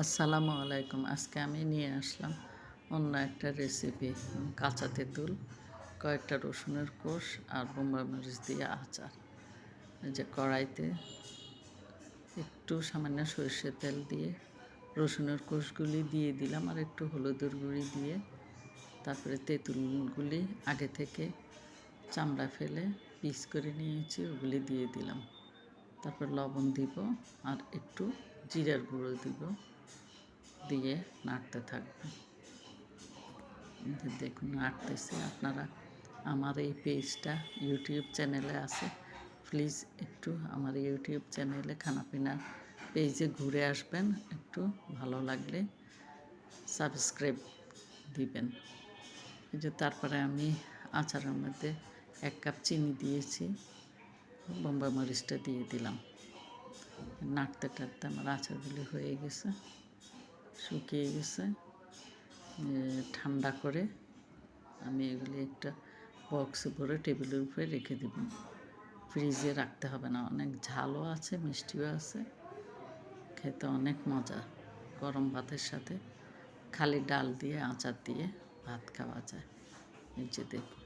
আসসালামু আলাইকুম। আজকে আমি নিয়ে আসলাম অন্য একটা রেসিপি। কাঁচা তেঁতুল, কয়েকটা রসুনের কোষ আর বোম্বাই মরিচ দিয়ে আচার। এই যে কড়াইতে একটু সামান্য সরষের তেল দিয়ে রসুনের কোষগুলি দিয়ে দিলাম আর একটু হলুদের গুঁড়ি দিয়ে তারপরে তেঁতুলগুলি আগে থেকে চামড়া ফেলে পিস করে নিয়েছি, ওগুলি দিয়ে দিলাম। তারপর লবণ দিব আর একটু জিরার গুঁড়ো দিব, দিয়ে নাড়তে থাকবেন। দেখুন নাড়তেছে। আপনারা আমার এই পেজটা ইউটিউব চ্যানেলে আছে, প্লিজ একটু আমার ইউটিউব চ্যানেলে খানাপিনা পেজে ঘুরে আসবেন, একটু ভালো লাগলে সাবস্ক্রাইব দিবেন। এই যে তারপরে আমি আচারের মধ্যে 1 কাপ চিনি দিয়েছি, বোম্বাই মরিচটা দিয়ে দিলাম। নাড়তে টাড়তে আমার আচারগুলি হয়ে গেছে, শুকিয়ে গেছে। ঠান্ডা করে আমি এগুলি একটা বক্সে ভরে টেবিলের উপরে রেখে দেব। ফ্রিজে রাখতে হবে না, অনেক ঝালও আছে, মিষ্টিও আছে, খেতে অনেক মজা। গরম ভাতের সাথে খালি ডাল দিয়ে আচার দিয়ে ভাত খাওয়া যায়। এই যে দেখুন।